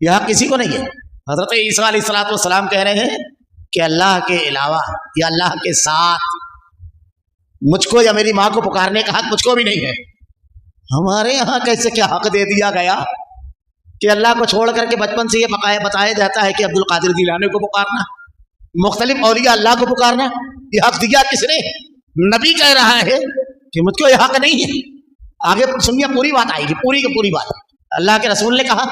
یہ حق کسی کو نہیں ہے۔ حضرت عیسیٰ علیہ السلام کہہ رہے ہیں کہ اللہ کے علاوہ یا اللہ کے ساتھ مجھ کو یا میری ماں کو پکارنے کا حق مجھ کو بھی نہیں ہے۔ ہمارے یہاں کیسے کیا حق دے دیا گیا کہ اللہ کو چھوڑ کر کے بچپن سے یہ بتایا جاتا ہے کہ عبد القادر جیلانی کو پکارنا، مختلف اولیاء اللہ کو پکارنا، یہ حق دیا کس نے؟ نبی کہہ رہا ہے کہ مجھ کو یہ حق نہیں ہے۔ آگے سنیے، پوری بات آئے گی، پوری کی پوری بات۔ اللہ کے رسول نے کہا،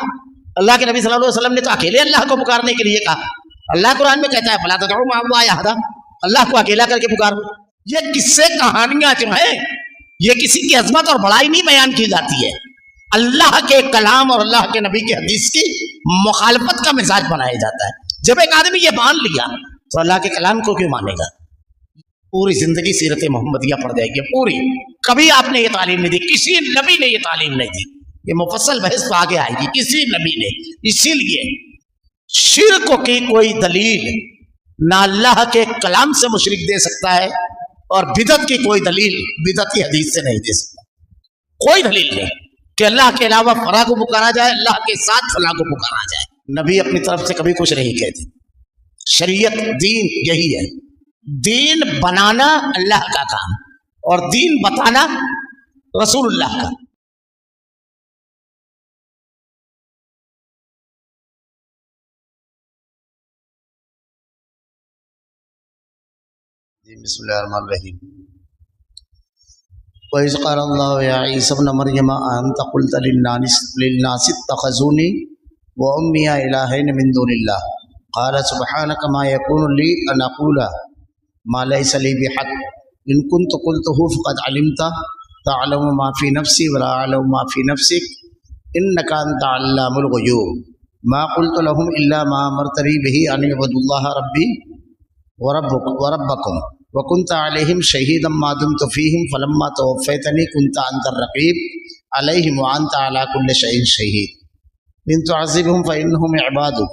اللہ کے نبی صلی اللہ علیہ وسلم نے تو اکیلے اللہ کو پکارنے کے لیے کہا۔ اللہ قرآن میں کہتا ہے فلا تدعوا مع اللہ احدا، اللہ کو اکیلا کر کے پکارو۔ یہ قصے کہانیاں جو ہیں یہ کسی کی عظمت اور بڑائی نہیں بیان کی جاتی ہے، اللہ کے کلام اور اللہ کے نبی کی حدیث کی مخالفت کا مزاج بنایا جاتا ہے۔ جب ایک آدمی یہ مان لیا تو اللہ کے کلام کو کیوں مانے گا؟ پوری زندگی سیرت محمدیہ پڑ جائے گی پوری، کبھی آپ نے یہ تعلیم نہیں دی، کسی نبی نے یہ تعلیم نہیں دی۔ یہ مفصل بحث تو آگے آئے گی، کسی نبی نے۔ اسی لیے شرک کی کوئی دلیل نہ اللہ کے کلام سے مشرک دے سکتا ہے، اور بدعت کی کوئی دلیل بدعت کی حدیث سے نہیں دے سکتا۔ کوئی دلیل نہیں کہ اللہ کے علاوہ فلاں کو پکارا جائے، اللہ کے ساتھ فلاں کو پکارا جائے۔ نبی اپنی طرف سے کبھی کچھ نہیں کہتے۔ شریعت دین یہی ہے، دین بنانا اللہ کا کام اور دین بتانا رسول اللہ کا۔ بسم اللہ الرحمن الرحیم۔ وَإِذْ قَالَ اللَّهُ يَا عِيسَى ابْنَ مَرْيَمَ أَأَنْتَ قُلْتَ لِلنَّاسِ اتَّخَذُونِي وَأُمِّيَ إِلَٰهَيْنِ مِن دُونِ اللَّهِ قَالَ سُبْحَانَكَ مَا يَكُونُ لِي أَنْ أَقُولَ مَا لَيْسَ لِي بِحَقٍّ إِن كُنتُ قُلْتُهُ فَقَدْ عَلِمْتَ تَعْلَمُ مَا فِي نَفْسِي وَلَا أَعْلَمُ مَا فِي نَفْسِكَ إِنَّكَ أَنْتَ عَلَّامُ الْغُيُوبِ مَا قُلْتُ لَهُمْ إِلَّا مَا أَمَرْتَنِي بِهِ أَنِ اعْبُدُوا اللَّهَ رَبِّي وَرَبَّكُمْ وَكُنْتَ عَلَيْهِمْ شَهِيدًا مَا دُمْتُ فِيهِمْ فَلَمَّا تَوَفَّيْتَنِي كُنْتَ أَنْتَ الرَّقِيبُ عَلَيْهِمْ وَأَنْتَ عَلَى كُلِّ شَيْءٍ شَهِيدٌ إِن تُعَذِّبْهُمْ فَإِنَّهُمْ عِبَادُكَ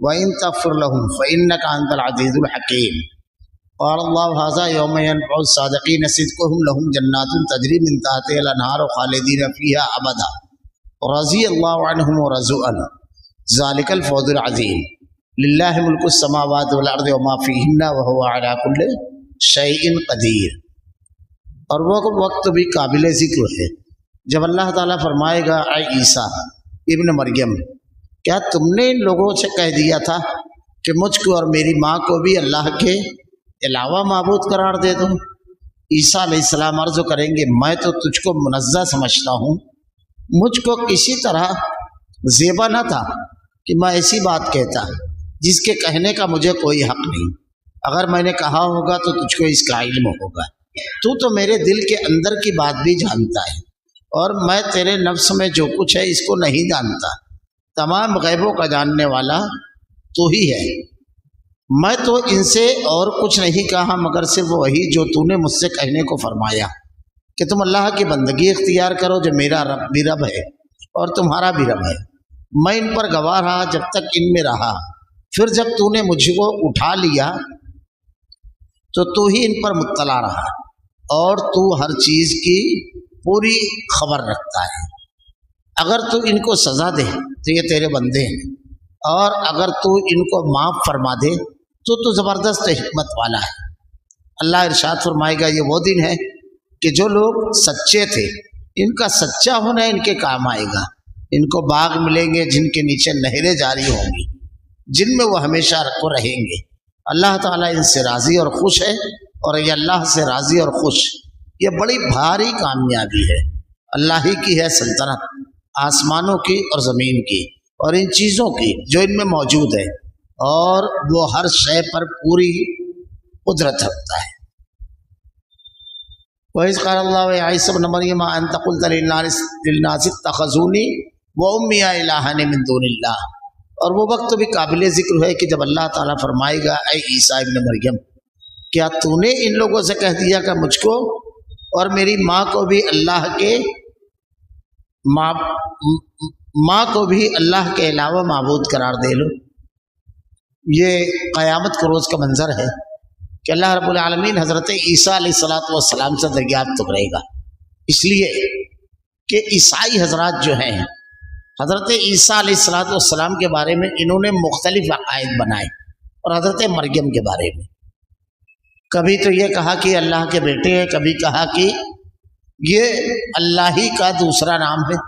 وَإِن تَغْفِرْ لَهُمْ فَإِنَّكَ أَنْتَ الْعَزِيزُ الْحَكِيمُ قَالَ اللَّهُ هَذَا يَوْمَ يَنفَعُ الصَّادِقِينَ صِدْقُهُمْ لَهُمْ جَنَّاتٌ تَجْرِي مِن تَحْتِهَا الْأَنْهَارُ خَالِدِينَ فِيهَا أَبَدًا رَضِيَ اللَّهُ عَنْهُمْ وَرَضُوا عَنْهُ ذَلِكَ الْفَوْزُ الْعَظِيمُ لِلَّهِ مُلْكُ السَّمَاوَاتِ وَالْأَرْضِ وَمَا فِيهِنَّ وَهُوَ عَلَى كُلِّ شَيْءٍ قَدِيرٌ۔ اور وہ وقت بھی قابل ذکر ہے جب اللہ تعالیٰ فرمائے گا اے عیسیٰ ابن مریم، کیا تم نے ان لوگوں سے کہہ دیا تھا کہ مجھ کو اور میری ماں کو بھی اللہ کے علاوہ معبود قرار دے دو؟ عیسیٰ علیہ السلام عرض کریں گے میں تو تجھ کو منزہ سمجھتا ہوں، مجھ کو کسی طرح زیبا نہ تھا کہ میں ایسی بات کہتا جس کے کہنے کا مجھے کوئی حق نہیں۔ اگر میں نے کہا ہوگا تو تجھ کو اس کا علم ہوگا، تو میرے دل کے اندر کی بات بھی جانتا ہے، اور میں تیرے نفس میں جو کچھ ہے اس کو نہیں جانتا۔ تمام غیبوں کا جاننے والا تو ہی ہے۔ میں تو ان سے اور کچھ نہیں کہا مگر صرف وہی جو تو نے مجھ سے کہنے کو فرمایا کہ تم اللہ کی بندگی اختیار کرو جو میرا رب بھی رب ہے اور تمہارا بھی رب ہے۔ میں ان پر گواہ رہا جب تک ان میں رہا، پھر جب تو نے مجھ کو اٹھا لیا تو ہی ان پر مطلع رہا، اور تو ہر چیز کی پوری خبر رکھتا ہے۔ اگر تو ان کو سزا دے تو یہ تیرے بندے ہیں، اور اگر تو ان کو معاف فرما دے تو زبردست حکمت والا ہے۔ اللہ ارشاد فرمائے گا یہ وہ دن ہے کہ جو لوگ سچے تھے ان کا سچا ہونا ان کے کام آئے گا۔ ان کو باغ ملیں گے جن کے نیچے نہریں جاری ہوں گی، جن میں وہ ہمیشہ رہیں گے۔ اللہ تعالیٰ ان سے راضی اور خوش ہے، اور یہ اللہ سے راضی اور خوش یہ بڑی بھاری کامیابی ہے۔ اللہ ہی کی ہے سلطنت، آسمانوں کی اور زمین کی اور ان چیزوں کی جو ان میں موجود ہے، اور وہ ہر شے پر پوری قدرت رکھتا ہے۔ وَإِذْ قَالَ اللَّهُ يَا عِيسَى ابْنَ مَرْيَمَ أَأَنْتَ قُلْتَ لِلنَّاسِ اتَّخَذُونِي وَأُمِّيَ إِلَٰهَيْنِ مِن دُونِ اللَّهِ۔ اور وہ وقت بھی قابل ذکر ہے کہ جب اللہ تعالیٰ فرمائے گا اے عیسیٰ ابن مریم، کیا تو نے ان لوگوں سے کہہ دیا کہ مجھ کو اور میری ماں کو بھی اللہ کے علاوہ معبود قرار دے لو؟ یہ قیامت کے روز کا منظر ہے کہ اللہ رب العالمین حضرت عیسیٰ علیہ السلام سے دریافت کرے گا، اس لیے کہ عیسائی حضرات جو ہیں حضرت عیسیٰ علیہ السلام کے بارے میں انہوں نے مختلف عقائد بنائے، اور حضرت مریم کے بارے میں کبھی تو یہ کہا کہ اللہ کے بیٹے ہیں، کبھی کہا کہ یہ اللہ ہی کا دوسرا نام ہے،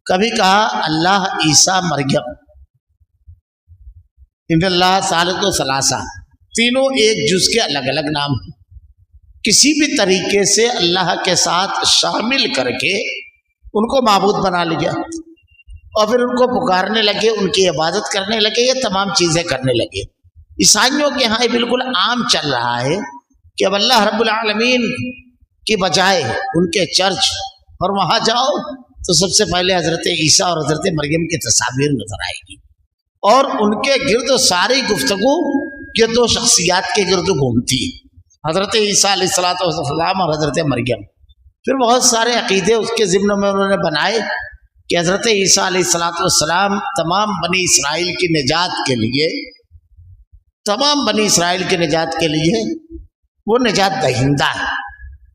کبھی کہا اللہ عیسیٰ مریم، ان اللہ ثالث و ثلاثہ، تینوں ایک جز کے الگ الگ نام ہیں۔ کسی بھی طریقے سے اللہ کے ساتھ شامل کر کے ان کو معبود بنا لیا، اور پھر ان کو پکارنے لگے، ان کی عبادت کرنے لگے، یہ تمام چیزیں کرنے لگے۔ عیسائیوں کے ہاں یہ بالکل عام چل رہا ہے کہ اب اللہ رب العالمین کی بجائے ان کے چرچ اور وہاں جاؤ تو سب سے پہلے حضرت عیسیٰ اور حضرت مریم کی تصاویر نظر آئے گی، اور ان کے گرد ساری گفتگو یہ دو شخصیات کے گرد گھومتی ہے، حضرت عیسیٰ علیہ السلام اور حضرت مریم۔ پھر بہت سارے عقیدے اس کے ضمن میں انہوں نے بنائے کہ حضرت عیسیٰ علیہ السلام تمام بنی اسرائیل کی نجات کے لیے، تمام بنی اسرائیل کی نجات کے لیے وہ نجات دہندہ ہے،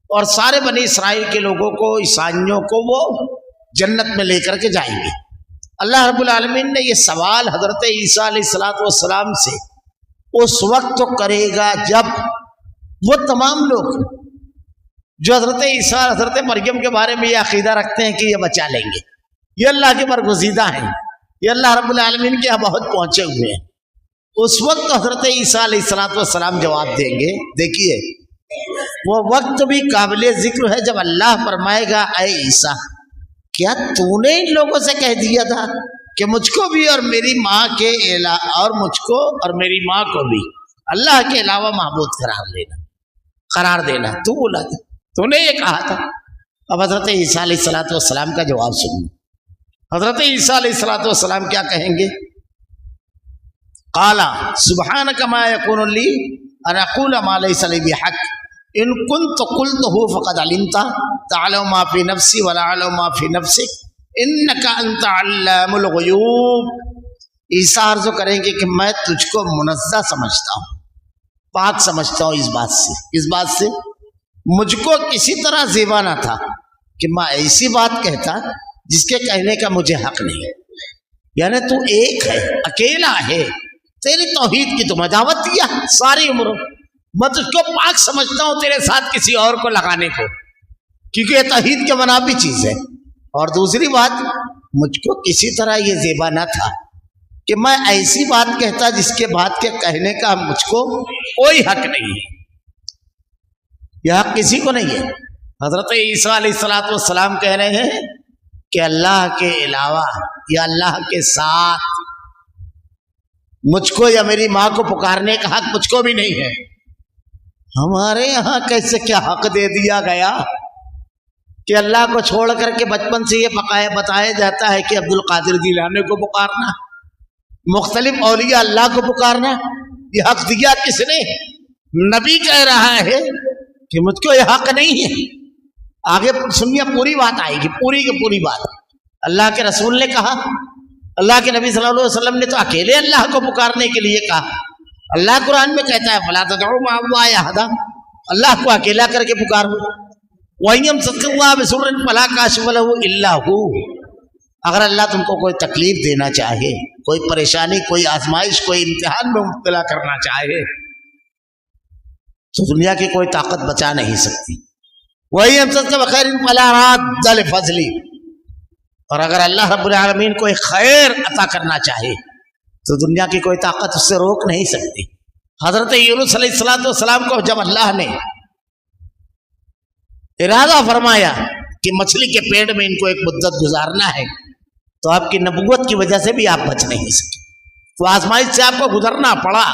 اور سارے بنی اسرائیل کے لوگوں کو، عیسائیوں کو وہ جنت میں لے کر کے جائیں گے۔ اللہ رب العالمین نے یہ سوال حضرت عیسیٰ علیہ السلام سے اس وقت تو کرے گا جب وہ تمام لوگ جو حضرت عیسیٰ اور حضرت مریم کے بارے میں یہ عقیدہ رکھتے ہیں کہ یہ بچا لیں گے، یہ اللہ کے برگزیدہ ہیں، یہ اللہ رب العالمین کے یہاں بہت پہنچے ہوئے ہیں، اس وقت حضرت عیسیٰ علیہ السلام جواب دیں گے۔ دیکھیے وہ وقت بھی قابل ذکر ہے جب اللہ فرمائے گا اے عیسیٰ، کیا تو نے ان لوگوں سے کہہ دیا تھا کہ مجھ کو بھی اور میری ماں کے اور مجھ کو اور میری ماں کو بھی اللہ کے علاوہ معبود قرار دینا تو بولا تھا، تو نے یہ کہا تھا۔ اب حضرت عیسیٰ علیہ السلام کا جواب سنیں۔ حضرت عیسیٰ علیہ السلام کیا کہیں گے؟ قال سبحانک ما یکون لی ان اقول ما لیس لی بحق ان کنت قلته فقد علمت تعلم ما فی نفسی ولا اعلم ما فی نفسک انک انت علام الغیوب۔ عیسیٰ عرض کریں گے کہ میں تجھ کو منزہ سمجھتا ہوں، پاک سمجھتا ہوں اس بات سے مجھ کو کسی طرح زیبا نہ تھا کہ میں ایسی بات کہتا جس کے کہنے کا مجھے حق نہیں۔ یعنی تو ایک ہے، اکیلا ہے، تیری توحید کی تمہیں دعوت دیا ساری عمر، میں تجھ کو پاک سمجھتا ہوں تیرے ساتھ کسی اور کو لگانے کو، کیونکہ یہ توحید کے منافی چیز ہے۔ اور دوسری بات، مجھ کو کسی طرح یہ زیبا نہ تھا کہ میں ایسی بات کہتا جس کے بعد کے کہنے کا مجھ کو کوئی حق نہیں ہے، یہ حق کسی کو نہیں ہے۔ حضرت عیسیٰ علیہ السلام کہہ رہے ہیں کہ اللہ کے علاوہ یا اللہ کے ساتھ مجھ کو یا میری ماں کو پکارنے کا حق مجھ کو بھی نہیں ہے۔ ہمارے یہاں کیسے کیا حق دے دیا گیا کہ اللہ کو چھوڑ کر کے بچپن سے یہ بتایا جاتا ہے کہ عبد القادر جیلانی کو پکارنا، مختلف اولیاء اللہ کو پکارنا، یہ حق دیا کس نے؟ نبی کہہ رہا ہے کہ مجھ کو یہ حق نہیں ہے۔ آگے سنیے، پوری بات آئے گی، پوری کی پوری بات۔ اللہ کے رسول نے کہا، اللہ کے نبی صلی اللہ علیہ وسلم نے تو اکیلے اللہ کو پکارنے کے لیے کہا۔ اللہ قرآن میں کہتا ہے فَلَا تَدْعُوا مَعَ اللَّهِ أَحَدًا، اللہ کو اکیلا کر کے پکارو۔ وَإِن يَمْسَسْكَ اللَّهُ بِضُرٍّ فَلَا كَاشِفَ لَهُ إِلَّا هُوَ، اگر اللہ تم کو کوئی تکلیف دینا چاہے، کوئی پریشانی، کوئی آزمائش، کوئی امتحان میں مبتلا کرنا چاہے تو دنیا کی کوئی طاقت بچا نہیں سکتی۔ وَإِن يَمْسَسْكَ بِخَيْرٍ فَلَا رَادَّ لِفَضْلِهِ، اور اگر اللہ رب العالمین کوئی خیر عطا کرنا چاہے تو دنیا کی کوئی طاقت اس سے روک نہیں سکتی۔ حضرت یونس علیہ السلام کو جب اللہ نے ارادہ فرمایا کہ مچھلی کے پیٹ میں ان کو ایک مدت گزارنا ہے، تو آپ کی نبوت کی وجہ سے بھی آپ بچ نہیں سکے، تو آزمائش سے آپ کو گزرنا پڑا۔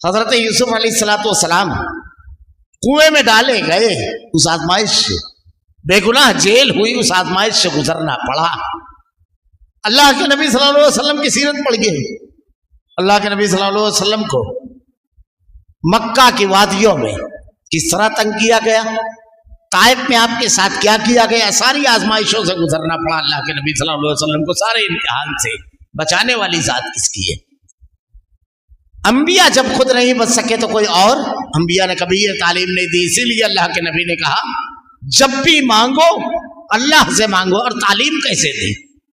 حضرت یوسف علیہ السلام کنویں میں ڈالے گئے، اس آزمائش سے بے گناہ جیل ہوئی، اس آزمائش سے گزرنا پڑا۔ اللہ کے نبی صلی اللہ علیہ وسلم کی سیرت پڑھ گئی، اللہ کے نبی صلی اللہ علیہ وسلم کو مکہ کی وادیوں میں کس طرح تنگ کیا گیا، طائف میں آپ کے ساتھ کیا کیا گیا، ساری آزمائشوں سے گزرنا پڑا اللہ کے نبی صلی اللہ علیہ وسلم کو۔ سارے امتحان سے بچانے والی ذات کس کی ہے؟ انبیاء جب خود نہیں بچ سکے تو کوئی اور؟ انبیاء نے کبھی یہ تعلیم نہیں دی، اسی لیے اللہ کے نبی نے کہا جب بھی مانگو اللہ سے مانگو۔ اور تعلیم کیسے دی؟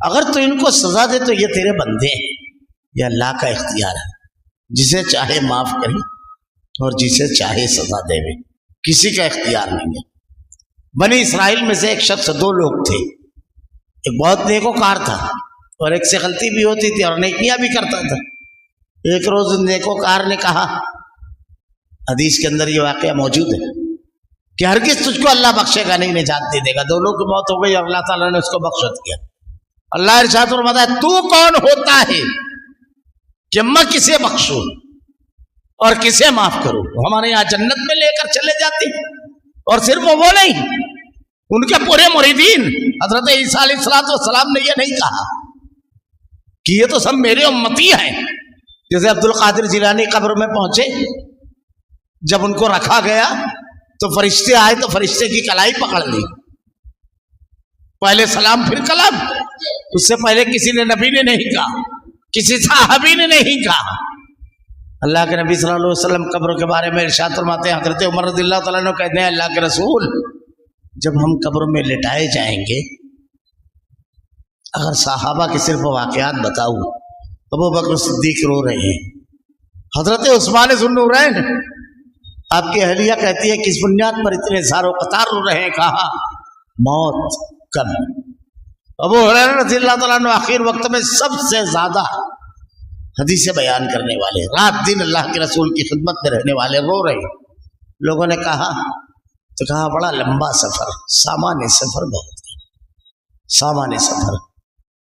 اگر تو ان کو سزا دے تو یہ تیرے بندے ہیں، یہ اللہ کا اختیار ہے، جسے چاہے معاف کرے اور جسے چاہے سزا دے، کسی کا اختیار نہیں ہے۔ بنی اسرائیل میں سے ایک شخص، دو لوگ تھے، ایک بہت نیکوکار تھا اور ایک سے غلطی بھی ہوتی تھی اور نیکیاں بھی کرتا تھا۔ ایک روز نیکوکار نے کہا، حدیث کے اندر یہ واقعہ موجود ہے کہ ہرگز تجھ کو اللہ بخشے گا نہیں، نجات دے دے گا۔ دونوں کی موت ہو گئی اور اللہ تعالیٰ نے اس کو بخش دیا۔ اللہ ارشاد فرماتا ہے، تو کون ہوتا ہے کہ میں کسے بخشوں اور کسے معاف کروں؟ ہمارے یہاں جنت میں لے کر چلے جاتے ہیں، اور صرف وہ نہیں، ان کے پورے مریدین حضرت عیسیٰ علیہ السلام نے یہ نہیں کہا کہ یہ تو سب میرے امتی ہیں۔ جیسے عبد القادر جیلانی قبر میں پہنچے، جب ان کو رکھا گیا تو فرشتے آئے تو فرشتے کی کلائی پکڑ لی، پہلے سلام پھر کلام۔ اس سے پہلے کسی نے نبی نے نہیں کہا، کسی صحابی نے نہیں کہا۔ اللہ کے نبی صلی اللہ علیہ وسلم قبر کے بارے میں ارشاد فرماتے ہیں، حضرت عمر رضی اللہ تعالیٰ عنہ کہتے ہیں، اللہ کے رسول جب ہم قبر میں لٹائے جائیں گے، اگر صحابہ کے صرف واقعات بتاؤں، ابو بکر صدیق رو رہے ہیں، حضرت عثمان ذو النورین آپ کی اہلیہ کہتی ہے کس بنیاد پر اتنے زار و قطار رو رہے ہیں؟ کہا موت کب؟ ابو ہریرہ رضی اللہ تعالیٰ عنہ آخر وقت میں سب سے زیادہ حدیث بیان کرنے والے، رات دن اللہ کے رسول کی خدمت میں رہنے والے رو رہے۔ لوگوں نے کہا تو کہا بڑا لمبا سفر، سامان سفر، بہت سامان سفر۔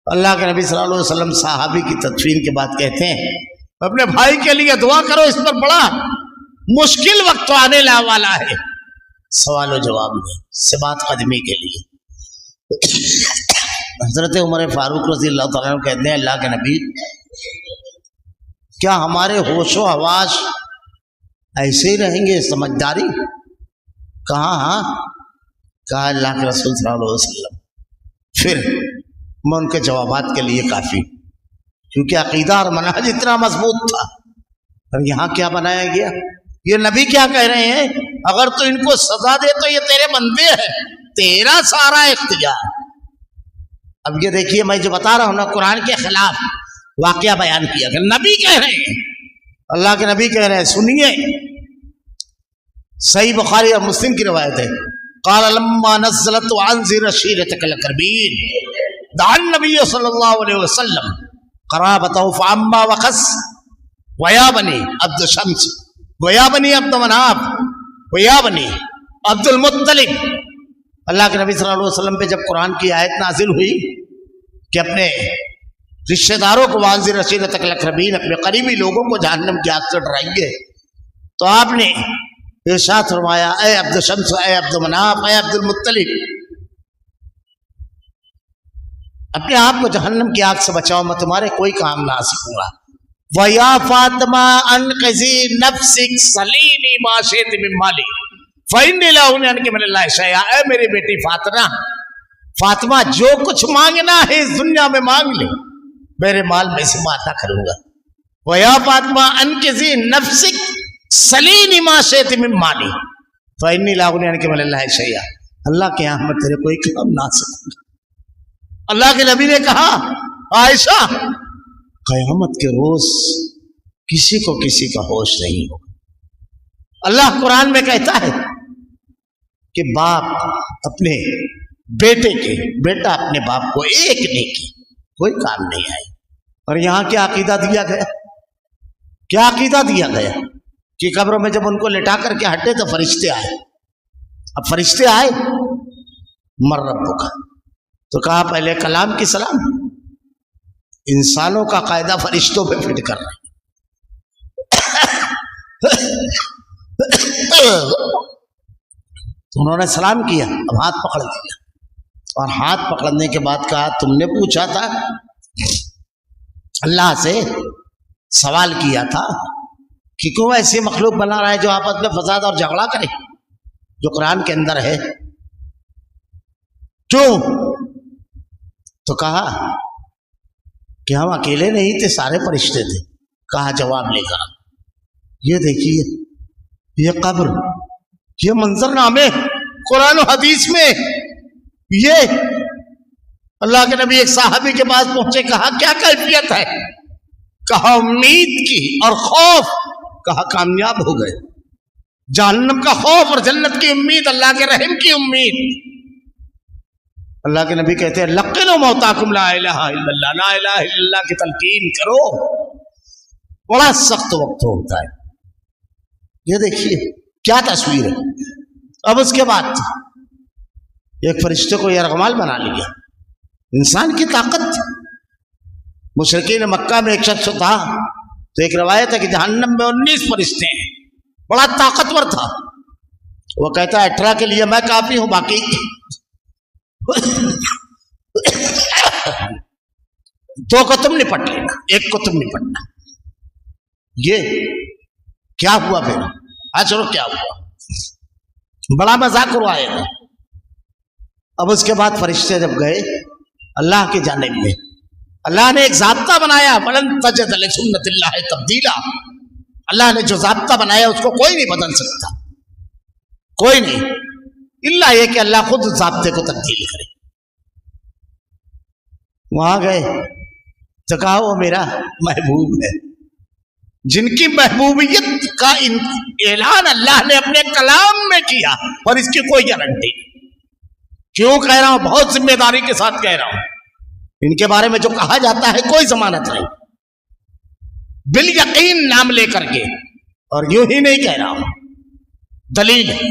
اللہ کے نبی صلی اللہ علیہ وسلم صحابی کی تدفین کے بعد کہتے ہیں، اپنے بھائی کے لیے دعا کرو، اس پر بڑا مشکل وقت آنے والا ہے، سوال و جواب میں ثبات قدمی کے لیے۔ حضرت عمر فاروق رضی اللہ تعالیٰ عنہ کہتے ہیں، اللہ کے نبی کیا ہمارے ہوش و حواس ایسے ہی رہیں گے؟ سمجھداری؟ کہاں؟ ہاں۔ کہا اللہ کے رسول صلی اللہ علیہ وسلم۔ پھر میں ان کے جوابات کے لیے کافی، کیونکہ عقیدہ اور منہج اتنا مضبوط تھا۔ اور یہاں کیا بنایا گیا؟ یہ نبی کیا کہہ رہے ہیں؟ اگر تو ان کو سزا دے تو یہ تیرے بندے ہیں، تیرا سارا اختیار۔ اب یہ دیکھیے، میں جو بتا رہا ہوں نا، قرآن کے خلاف واقعہ بیان کیا کہ نبی کہہ رہے ہیں، اللہ کے نبی کہہ رہے ہیں۔ سنیے، صحیح بخاری اور مسلم کی روایت ہے، قال لما نزلت وانذر عشیرتک الاقربین دعا النبی صلی اللہ علیہ وسلم قرابته فعما وخص ویا بنی عبد شمس ویا بنی عبد مناف ویا بنی عبد المطلب۔ اللہ کے نبی صلی اللہ علیہ وسلم پہ جب قرآن کی آیت نازل ہوئی کہ اپنے رشتہ داروں کو وانذر عشیرتک الاقربین، اپنے قریبی لوگوں کو جہنم کی آگ سے ڈرائیں گے، تو آپ نے ارشاد فرمایا، اے عبد شمس، اے عبد مناف، اے عبد المطلب، اپنے آپ کو جہنم کی آگ سے بچاؤ، میں تمہارے کوئی کام نہ آ سکوں گا۔ وَيَا فَاطِمَةَ أَنْقِذِي نَفْسِكَ سَلِينِي مَا شِئْتِ مِن مَالِي فَإِنِّي لَا أُغْنِي عَنْكِ مِنَ اللَّهِ شَيْئًا۔ اے میری بیٹی فاطمہ، جو کچھ مانگنا ہے اس دنیا میں مانگ لے، میرے مال میں سے میں عطا کروں گا۔ وَيَا فَاطِمَةَ أَنْقِذِي نَفْسِكَ سَلِينِي مَا شِئْتِ مِن مَالِي فَإِنِّي لَا أُغْنِي عَنْكِ مِنَ اللَّهِ شَيْئًا۔ اللہ کے یہاں میں تیرے کوئی کام نہ آ سکوں گا۔ اللہ کے نبی نے کہا، عائشہ، قیامت کے روز کسی کو کسی کا ہوش نہیں ہوگا۔ اللہ قرآن میں کہتا ہے کہ باپ اپنے بیٹے کے، بیٹا اپنے باپ کو ایک نیکی کوئی کام نہیں آئے۔ اور یہاں کیا عقیدہ دیا گیا؟ کیا عقیدہ دیا گیا کہ قبروں میں جب ان کو لٹا کر کے ہٹے تو فرشتے آئے۔ اب فرشتے آئے، مر ربک، تو کہا پہلے کلام کی سلام، انسانوں کا قاعدہ فرشتوں پہ فٹ کر رہے تو انہوں نے سلام کیا، اب ہاتھ پکڑ دیا، اور ہاتھ پکڑنے کے بعد کہا تم نے پوچھا تھا، اللہ سے سوال کیا تھا کہ کیوں ایسی مخلوق بنا رہا ہے جو آپس میں فساد اور جھگڑا کرے، جو قرآن کے اندر ہے، کیوں؟ تو کہا کہ ہم اکیلے نہیں تھے، سارے فرشتے تھے۔ کہا جواب لے کر، یہ دیکھیے، یہ قبر، یہ منظر نامے قرآن و حدیث میں، یہ اللہ کے نبی ایک صحابی کے پاس پہنچے، کہا کیا کیفیت ہے؟ کہا امید کی اور خوف، کہا کامیاب ہو گئے۔ جہنم کا خوف اور جنت کی امید، اللہ کے رحم کی امید۔ اللہ کے نبی کہتے ہیں لقنوا موتاکم لا الہ الا اللہ، لا الہ الا اللہ کی تلقین کرو، بڑا سخت وقت ہوتا ہے۔ یہ دیکھیے کیا تصویر ہے۔ اب اس کے بعد ایک فرشتے کو یرغمال بنا لیا، انسان کی طاقت۔ مشرکین مکہ میں ایک شخص تھا، تو ایک روایت ہے کہ جہنم میں 19 فرشتے ہیں، بڑا طاقتور تھا۔ وہ کہتا ہے 18 کے لیے میں کافی ہوں، باقی دو کو تم نپٹ لینا، ایک کو تم نپٹنا۔ یہ کیا ہوا پھر؟ چلو کیا ہوا، بڑا مذاق اڑایا تھا۔ اب اس کے بعد فرشتے جب گئے اللہ کی جانب میں، اللہ نے ایک ضابطہ بنایا، فلن تجد لسنت اللہ تبدیلا۔ اللہ نے جو ضابطہ بنایا اس کو کوئی نہیں بدل سکتا، کوئی نہیں، الا یہ کہ اللہ خود ضابطے کو تبدیل کرے۔ وہاں گئے تو کہا وہ میرا محبوب ہے، جن کی محبوبیت کا اعلان اللہ نے اپنے کلام میں کیا، اور اس کی کوئی گارنٹی نہیں۔ کیوں کہہ رہا ہوں؟ بہت ذمہ داری کے ساتھ کہہ رہا ہوں۔ ان کے بارے میں جو کہا جاتا ہے کوئی ضمانت نہیں، بالیقین نام لے کر کے، اور یوں ہی نہیں کہہ رہا ہوں، دلیل ہے۔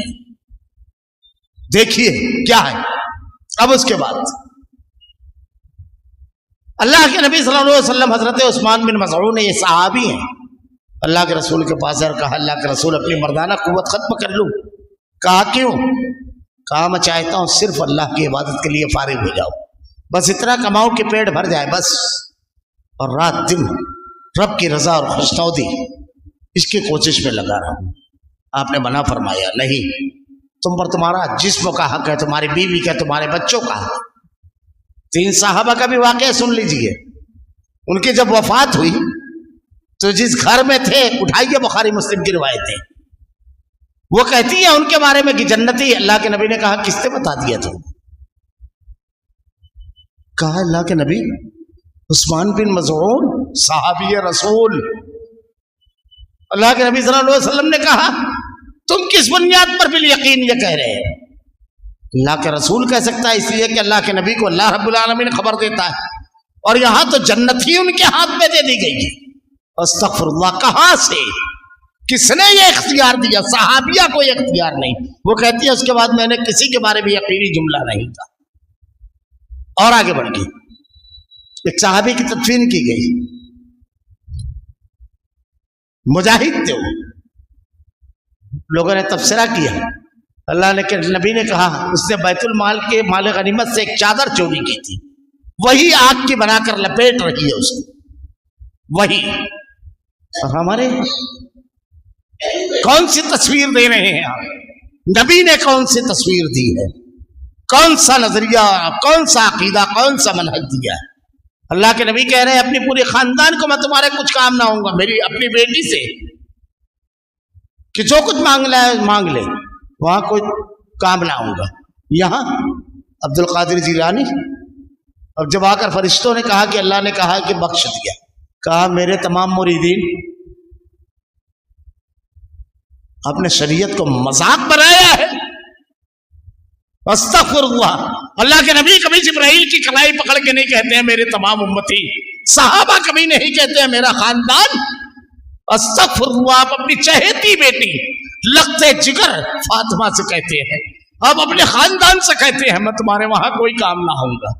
دیکھیے کیا ہے۔ اب اس کے بعد اللہ کے نبی صلی اللہ علیہ وسلم حضرت عثمان بن مظعون، یہ صحابی ہیں، اللہ کے رسول کے پاس اور کہا اللہ کے رسول اپنی مردانہ قوت ختم کر لوں۔ کہا کیوں؟ کہا میں چاہتا ہوں صرف اللہ کی عبادت کے لیے فارغ ہو جاؤ، بس اتنا کماؤں کہ پیٹ بھر جائے بس، اور رات دن رب کی رضا اور خوشنودی اس کی کوشش میں لگا رہا ہوں۔ آپ نے منع فرمایا نہیں، تم پر تمہارا جسم کا حق ہے، تمہاری بیوی کا، تمہارے بچوں کا حق۔ 3 صحابہ کا بھی واقعہ سن لیجئے۔ ان کی جب وفات ہوئی تو جس گھر میں تھے، اٹھائیے بخاری مسلم کی روایتیں، وہ کہتی ہیں ان کے بارے میں کہ جنتی۔ اللہ کے نبی نے کہا کس نے بتا دیا تم؟ کہا اللہ کے نبی عثمان بن مظعون صحابی رسول۔ اللہ کے نبی صلی اللہ علیہ وسلم نے کہا تم کس بنیاد پر بالیقین یہ کہہ رہے ہیں؟ اللہ کے رسول کہہ سکتا ہے، اس لیے کہ اللہ کے نبی کو اللہ رب العالمین خبر دیتا ہے، اور یہاں تو جنت ہی ان کے ہاتھ میں دے دی گئی ہے۔ استغفر اللہ، کہاں سے؟ کس نے یہ اختیار دیا؟ صحابیہ کو یہ اختیار نہیں۔ وہ کہتی ہے اس کے بعد میں نے کسی کے بارے میں یقینی جملہ نہیں کہا۔ اور آگے بڑھ گئی، ایک صحابی کی تدفین کی گئی، مجاہد تھے وہ، لوگوں نے تبصرہ کیا، اللہ نے نبی نے کہا اس نے بیت المال کے مال غنیمت سے ایک چادر چوری کی تھی، وہی آگ کی بنا کر لپیٹ رہی ہے اس کو، وہی۔ اور ہمارے کون سی تصویر دے رہے ہیں آپ؟ نبی نے کون سی تصویر دی ہے؟ کون سا نظریہ، کون سا عقیدہ، کون سا منہج دیا ہے؟ اللہ کے نبی کہہ رہے ہیں اپنی پوری خاندان کو میں تمہارے کچھ کام نہ ہوں گا، میری اپنی بیٹی سے کہ جو کچھ مانگنا ہے مانگ لے، وہاں کوئی کام نہ ہوں گا۔ یہاں عبد القادر جیلانی، اب جب آ کر فرشتوں نے کہا کہ اللہ نے کہا کہ بخش دیا، کہا میرے تمام مریدین آپ نے شریعت کو مذاق بنایا ہے۔ استغفر اللہ، اللہ کے نبی کبھی جبرائیل کی کلائی پکڑ کے نہیں کہتے ہیں میرے تمام امتی، صحابہ کبھی نہیں کہتے ہیں میرا خاندان۔ استغفر اللہ، آپ اپنی چہیتی بیٹی لگتے جگر فاطمہ سے کہتے ہیں، آپ اپنے خاندان سے کہتے ہیں میں تمہارے وہاں کوئی کام نہ ہوں گا۔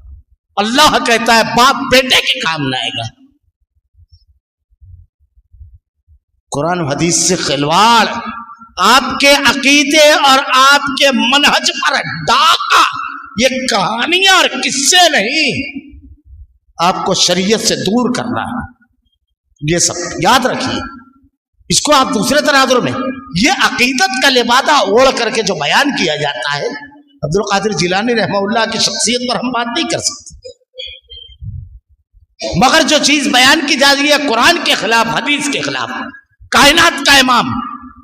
اللہ کہتا ہے باپ بیٹے کے کام نہ آئے گا۔ قرآن و حدیث سے خلواڑ، آپ کے عقیدے اور آپ کے منہج پر ڈاکہ، یہ کہانیاں اور قصے نہیں، آپ کو شریعت سے دور کرنا ہے۔ یہ سب یاد رکھیے، اس کو آپ دوسرے تناظر میں یہ عقیدت کا لبادہ اوڑھ کر کے جو بیان کیا جاتا ہے، عبد القادر جیلانی رحمہ اللہ کی شخصیت پر ہم بات نہیں کر سکتے، مگر جو چیز بیان کی جا رہی ہے قرآن کے خلاف، حدیث کے خلاف، کائنات کا امام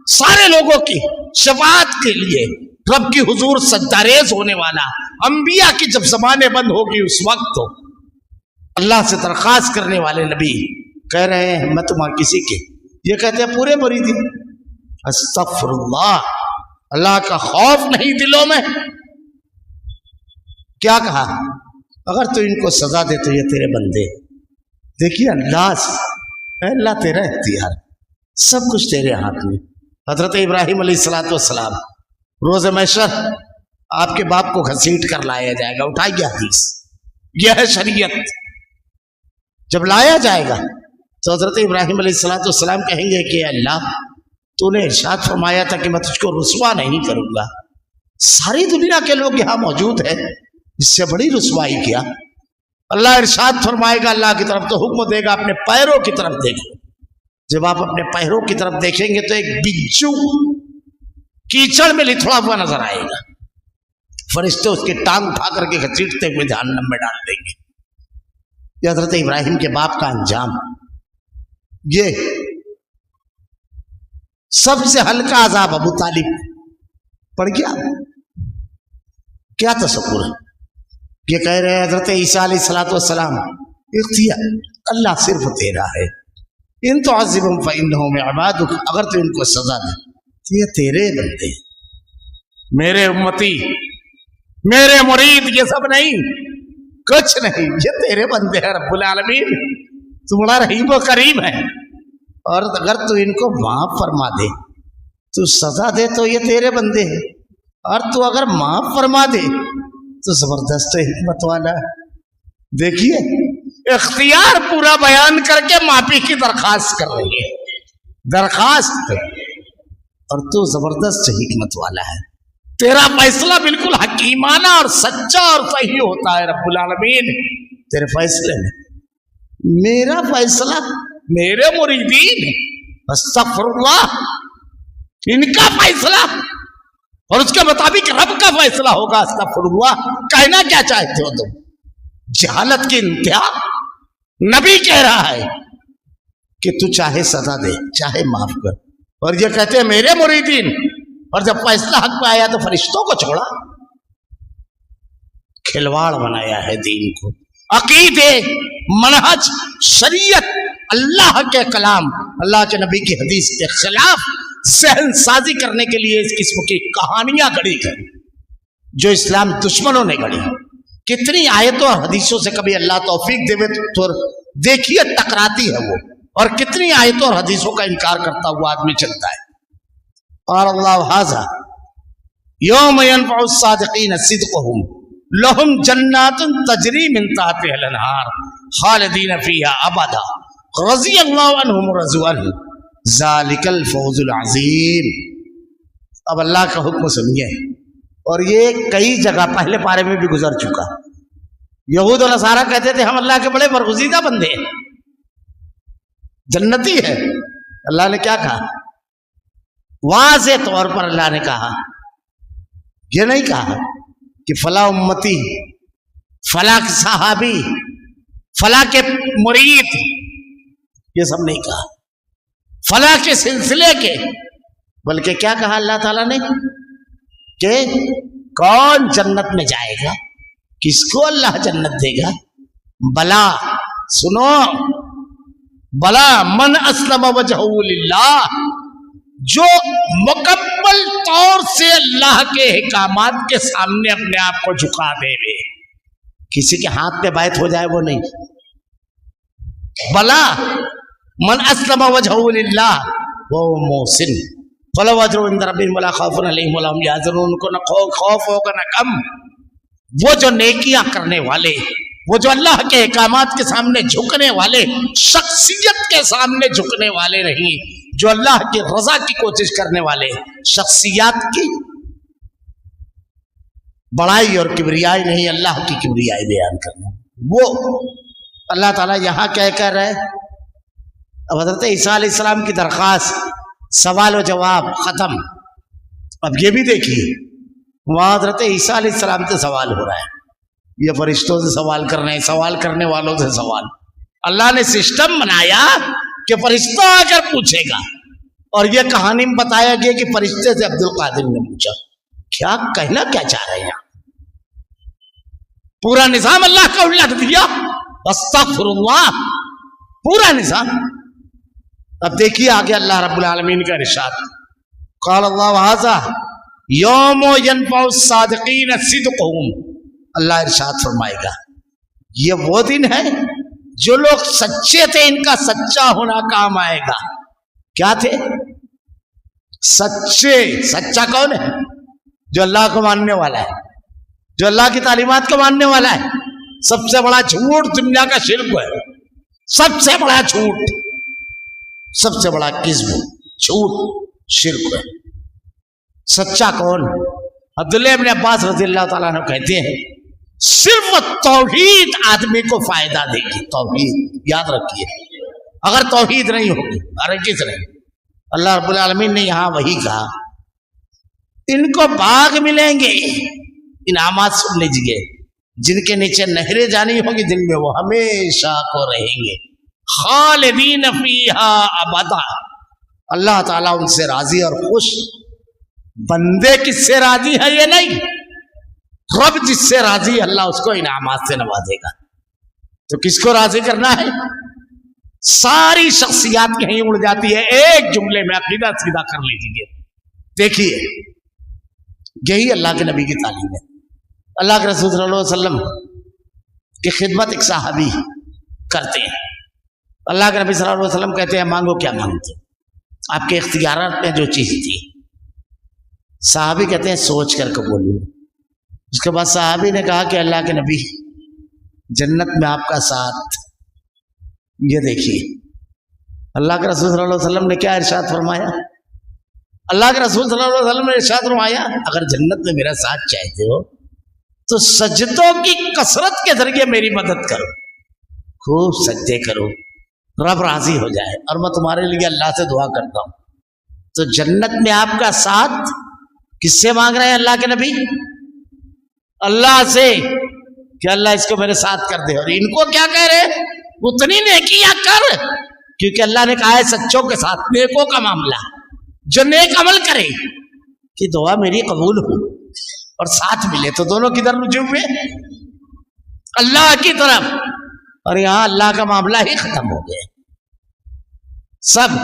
سارے لوگوں کی شفاعت کے لیے رب کی حضور سجدہ ریز ہونے والا انبیاء کی جب زبانیں بند ہوگی اس وقت تو اللہ سے درخواست کرنے والے نبی کہہ رہے ہیں میں تمہاں کسی کے، یہ کہتے ہیں پورے مریدین، استغفر اللہ، اللہ کا خوف نہیں دلوں میں۔ کیا کہا؟ اگر تو ان کو سزا دے تو یہ تیرے بندے۔ دیکھیے اللہ تیرا اختیار، سب کچھ تیرے ہاتھ میں۔ حضرت ابراہیم علیہ السلام روز محشر آپ کے باپ کو گھسیٹ کر لایا جائے گا، اٹھائیے حدیث، یہ ہے شریعت۔ جب لایا جائے گا تو حضرت ابراہیم علیہ السلام کہیں گے کہ اللہ تو نے ارشاد فرمایا تھا کہ میں تجھ کو رسوا نہیں کروں گا، ساری دنیا کے لوگ یہاں موجود ہیں، اس سے بڑی رسوائی کیا؟ اللہ ارشاد فرمائے گا، اللہ کی طرف تو حکم دے گا اپنے پیروں کی طرف دیکھو۔ جب آپ اپنے پیروں کی طرف دیکھیں گے تو ایک بچھو کیچڑ میں لتھڑا ہوا نظر آئے گا، فرشتے اس کی ٹانگ اٹھا کر کے گھسیٹتے ہوئے جہنم میں ڈال دیں گے۔ یہ حضرت ابراہیم کے باپ کا انجام۔ یہ سب سے ہلکا عذاب ابو طالب پڑ گیا۔ کیا تصور ہے؟ یہ کہہ رہے ہیں حضرت عیسیٰ علیہ السلام اختیار اللہ صرف تیرا ہے، ان تعذبهم فإنهم عبادک، اگر تو ان کو سزا دے تو یہ تیرے بندے، میرے امتی، میرے مرید، یہ سب نہیں، کچھ نہیں، یہ تیرے بندے ہیں۔ رب العالمین تو بڑا رحیم و کریم ہے، اور اگر تو ان کو معاف فرما دے، تو سزا دے تو یہ تیرے بندے ہیں، اور تو اگر معاف فرما دے تو زبردست حکمت والا ہے۔ دیکھیے اختیار پورا بیان کر کے معافی کی درخواست کر رہی ہے، درخواست، اور تو زبردست حکمت والا ہے، تیرا فیصلہ بالکل حکیمانہ اور سچا اور صحیح ہوتا ہے۔ رب العالمین تیرے فیصلے میں، میرا فیصلہ، میرے مریدین، استغفر اللہ، ان کا فیصلہ اور اس کے مطابق رب کا فیصلہ ہوگا۔ استغفر اللہ، کہنا کیا چاہتے ہو تم؟ جہالت کی انتہا۔ نبی کہہ رہا ہے کہ تو چاہے سزا دے چاہے معاف کر، اور یہ کہتے ہیں میرے مریدین، اور جب فیصلہ حق پہ آیا تو فرشتوں کو چھوڑا۔ کھلواڑ بنایا ہے دین کو، عقیدے، منہج، شریعت، اللہ کے کلام، اللہ کے نبی کی حدیث کے خلاف ذہن سازی کرنے کے لیے اس قسم کی کہانیاں گھڑی گئی جو اسلام دشمنوں نے گھڑی۔ کتنی آیتوں اور حدیثوں سے کبھی اللہ توفیق دے تو دیکھیے ٹکراتی ہے وہ، اور کتنی آیتوں اور حدیثوں کا انکار کرتا ہوا آدمی چلتا ہے۔ اور اللہ ھذا یوم ینفع الصادقین صدقہم لہم جنات تجری من تحتہا الانہار خالدین فیہا ابدا رضی اللہ عنہم ورضوا عنہ ذالک الفوز العظیم۔ اب اللہ کا حکم سمجھیں، اور یہ کئی جگہ پہلے پارے میں بھی گزر چکا۔ یہود و نصارہ کہتے تھے ہم اللہ کے بڑے برگزیدہ بندے ہیں، جنتی ہے۔ اللہ نے کیا کہا؟ واضح طور پر اللہ نے کہا، یہ نہیں کہا کہ فلاں امتی، فلاں صحابی، فلاں کے مرید، یہ سب نہیں کہا، فلاں کے سلسلے کے، بلکہ کیا کہا اللہ تعالیٰ نے کہ کون جنت میں جائے گا، کس کو اللہ جنت دے گا؟ بلا، سنو، بلا من اسلم وجہہ للہ، جو مکمل طور سے اللہ کے احکامات کے سامنے اپنے آپ کو جھکا دے وے، کسی کے ہاتھ پہ بیعت ہو جائے وہ نہیں۔ بلا من اسلم وجہہ للہ وہ محسن فلو اجر عند ربہم ولا خوف علیہم ولا هم یحزنون، ان کو نہ خوف ہوگا نہ غم۔ وہ جو نیکیاں کرنے والے، وہ جو اللہ کے احکامات کے سامنے جھکنے والے، شخصیت کے سامنے جھکنے والے نہیں، جو اللہ کی رضا کی کوشش کرنے والے، شخصیات کی بڑائی اور کبریائی نہیں، اللہ کی کبریائی بیان کرنا، وہ اللہ تعالیٰ یہاں کیا کر رہے ہیں۔ اب حضرت عیسیٰ علیہ السلام کی درخواست، سوال و جواب ختم۔ اب یہ بھی دیکھیے وہاں حضرت عیسیٰ علیہ السلام سے سوال ہو رہا ہے، یہ فرشتوں سے سوال کر رہے ہیں، سوال کرنے والوں سے سوال۔ اللہ نے سسٹم بنایا کہ فرشتہ آ کر پوچھے گا، اور یہ کہانی میں بتایا گیا کہ فرشتے سے عبد القادر نے پوچھا۔ کیا کہنا کیا چاہ رہے ہیں؟ پورا نظام اللہ کا الٹ دیا. استغفر اللہ، پورا نظام. اب دیکھیے آگے اللہ رب العالمین کا ارشاد. قال اللہ ھذا یوم ینفع الصادقین صدقہم. اللہ ارشاد فرمائے گا یہ وہ دن ہے جو لوگ سچے تھے ان کا سچا ہونا کام آئے گا. کیا تھے؟ سچے. سچا کون ہے؟ جو اللہ کو ماننے والا ہے، جو اللہ کی تعلیمات کو ماننے والا ہے. سب سے بڑا جھوٹ دنیا کا شرک ہے. سب سے بڑا جھوٹ، سب سے بڑا کذب، جھوٹ، شرک ہے. سچا کون؟ عبداللہ ابن عباس رضی اللہ تعالیٰ عنہ کہتے ہیں صرف توحید آدمی کو فائدہ دے گی. توحید یاد رکھیے، اگر توحید نہیں ہوگی ہرگز نہیں. اللہ رب العالمین نے یہاں وہی کہا ان کو باغ ملیں گے، انعامات سن لیجیے، جن کے نیچے نہریں جانی ہوگی، جن میں وہ ہمیشہ کو رہیں گے. خالدین فیہا ابدا. اللہ تعالیٰ ان سے راضی اور خوش. بندے کس سے راضی ہے یہ نہیں، رب جس سے راضی ہے اللہ اس کو انعامات سے نوازے گا. تو کس کو راضی کرنا ہے؟ ساری شخصیات کہیں اڑ جاتی ہے ایک جملے میں. عقیدہ سیدھا کر لیجیے. دیکھیے یہی اللہ کے نبی کی تعلیم ہے. اللہ کے رسول صلی اللہ علیہ وسلم کی خدمت ایک صحابی کرتے ہیں. اللہ کے نبی صلی اللہ علیہ وسلم کہتے ہیں مانگو کیا مانگتے، آپ کے اختیارات میں جو چیز تھی. صحابی کہتے ہیں سوچ کر کے بولوں. اس کے بعد صحابی نے کہا کہ اللہ کے نبی جنت میں آپ کا ساتھ. یہ دیکھیے اللہ کے رسول صلی اللہ علیہ وسلم نے کیا ارشاد فرمایا. اللہ کے رسول صلی اللہ علیہ وسلم نے ارشاد فرمایا اگر جنت میں میرا ساتھ چاہتے ہو تو سجدوں کی کثرت کے ذریعے میری مدد کرو، خوب سجدے کرو، رب راضی ہو جائے. اور میں تمہارے لیے اللہ سے دعا کرتا ہوں. تو جنت میں آپ کا ساتھ کس سے مانگ رہے ہیں اللہ کے نبی؟ اللہ سے کہ اللہ اس کو میرے ساتھ کر دے. اور ان کو کیا کہہ رہے؟ اتنی نیکیاں کر، کیونکہ اللہ نے کہا ہے سچوں کے ساتھ، نیکوں کا معاملہ، جو نیک عمل کرے کہ دعا میری قبول ہو اور ساتھ ملے. تو دونوں کدھر رجوع ہوئے؟ اللہ کی طرف. اور یہاں اللہ کا معاملہ ہی ختم ہو گیا. سب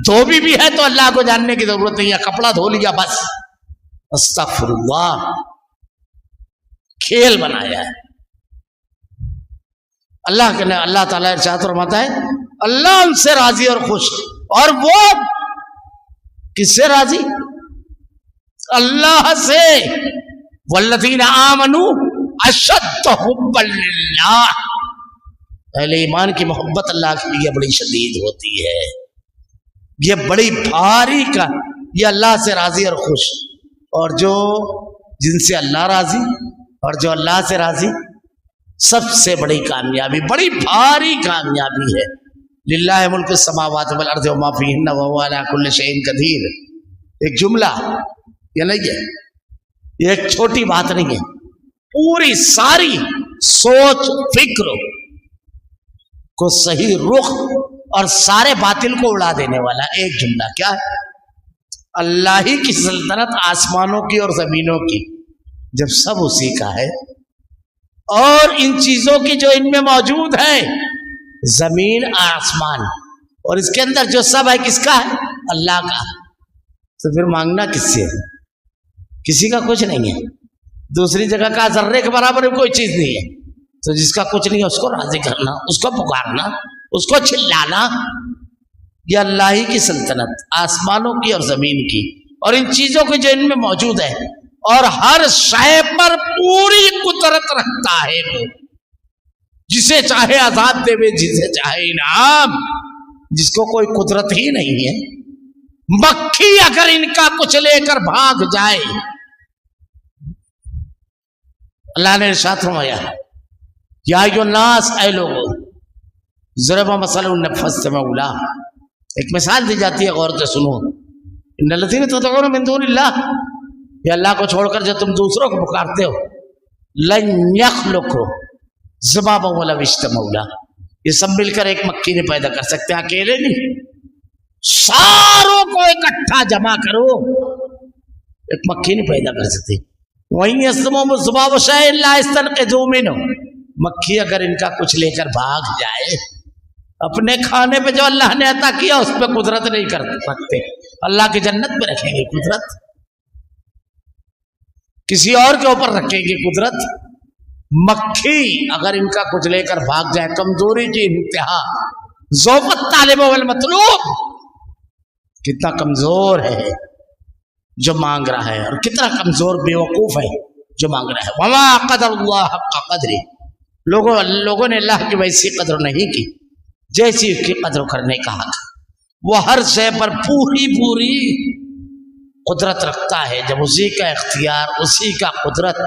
دھوبی بھی ہے تو اللہ کو جاننے کی ضرورت نہیں ہے، کپڑا دھو لیا بس. استغفر اللہ، کھیل بنایا ہے. اللہ تعالیٰ ارشاد فرماتا ہے اللہ ان سے راضی اور خوش. اور وہ کس سے راضی؟ اللہ سے. والذین آمنوا اشد حبا للہ. اہل ایمان کی محبت اللہ کے لیے بڑی شدید ہوتی ہے. یہ بڑی بھاری کا، یہ اللہ سے راضی اور خوش. اور جو جن سے اللہ راضی اور جو اللہ سے راضی، سب سے بڑی کامیابی، بڑی بھاری کامیابی ہے. للہ ملک السماوات والارض وما فیہن وہو علی کل شیء قدیر. ایک جملہ یہ نہیں ہے، یہ ایک چھوٹی بات نہیں ہے، پوری ساری سوچ فکر کو صحیح رخ اور سارے باطل کو اڑا دینے والا ایک جملہ. کیا ہے؟ اللہ ہی کی سلطنت آسمانوں کی اور زمینوں کی، جب سب اسی کا ہے، اور ان چیزوں کی جو ان میں موجود ہے، زمین آسمان، اور اس کے اندر جو سب ہے کس کا ہے؟ اللہ کا. تو پھر مانگنا کس سے ہے؟ کسی کا کچھ نہیں ہے. دوسری جگہ کا ذرے کے برابر کوئی چیز نہیں ہے. تو جس کا کچھ نہیں ہے اس کو راضی کرنا، اس کو پکارنا، اس کو چلانا. یہ اللہ ہی کی سلطنت آسمانوں کی اور زمین کی، اور ان چیزوں کی جو ان میں موجود ہے، اور ہر شے پر پوری قدرت رکھتا ہے. وہ جسے چاہے عذاب دے، جسے چاہے انعام. جس کو کوئی قدرت ہی نہیں ہے، مکھی اگر ان کا کچھ لے کر بھاگ جائے. اللہ نے ارشاد فرمایا یا ایھا الناس، اے لوگو، ضرب مثل فاستمعوا. ایک مثال دی جاتی ہے، غور سے سنو. ان الذین تدعون من دون اللہ، یہ اللہ کو چھوڑ کر جو تم دوسروں کو پکارتے ہو، لن یخلقوا ذبابا ولو اجتمعوا لہ، یہ سب مل کر ایک مکھی نہیں پیدا کر سکتے، اکیلے نہیں. ساروں کو اکٹھا جمع کرو، ایک مکھی نہیں پیدا کر سکتے. وہیں یسموم الذباب شیء لا یستنقذوا منہ، مکھی اگر ان کا کچھ لے کر بھاگ جائے، اپنے کھانے پہ جو اللہ نے عطا کیا اس پہ قدرت نہیں کر سکتے، اللہ کی جنت پہ رکھیں گے قدرت، کسی اور کے اوپر رکھیں گے قدرت۔ مکھی اگر ان کا کچھ لے کر بھاگ جائے، کمزوری کی انتہا، ضعف الطالب والمطلوب، کتنا کمزور ہے جو مانگ رہا ہے، اور کتنا کمزور بے وقوف ہے جو مانگ رہا ہے۔ وما قدر اللہ حق قدرہ، لوگوں نے اللہ کی ویسی قدر نہیں کی جیسی اس کی قدر کرنے کا حق۔ وہ ہر شے پر پوری قدرت رکھتا ہے، جب اسی کا اختیار، اسی کا قدرت،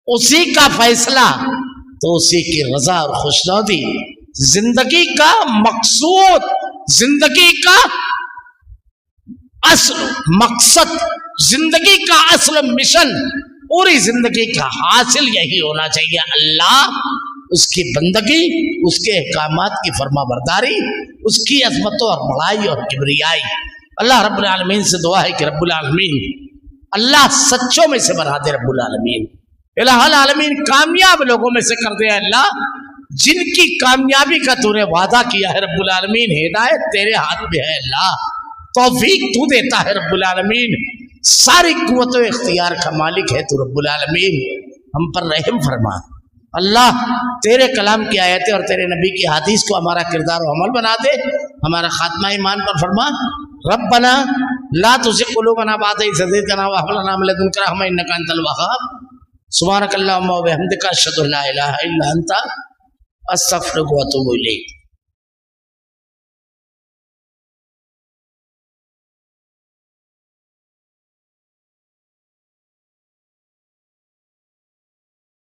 اسی کا فیصلہ، تو اسی کی رضا اور خوشنودی زندگی کا مقصود، زندگی کا اصل مقصد، زندگی کا اصل مشن، پوری زندگی کا حاصل یہی ہونا چاہیے، اللہ، اس کی بندگی، اس کے احکامات کی فرما برداری، اس کی عظمتوں اور بڑائی اور کبریائی۔ اللہ رب العالمین سے دعا ہے کہ رب العالمین اللہ سچوں میں سے بنا دے، رب العالمین الہ العالمین کامیاب لوگوں میں سے کر دے اللہ، جن کی کامیابی کا تو نے وعدہ کیا ہے رب العالمین۔ ہدایت تیرے ہاتھ میں ہے اللہ، توفیق تو دیتا ہے رب العالمین، ساری قوت و اختیار کا مالک ہے تو رب العالمین، ہم پر رحم فرما اللہ، تیرے کلام کی آیتیں اور تیرے نبی کی حدیث کو ہمارا کردار و عمل بنا دے، ہمارا خاتمہ ایمان پر فرما۔ ربنا لا تزغ قلوبنا بعد إذ هديتنا وهب لنا من لدنك رحمة إنك أنت الوهاب۔ سبحانك اللهم وبحمدك أشهد أن لا إله إلا أنت أستغفرك وأتوب إليك۔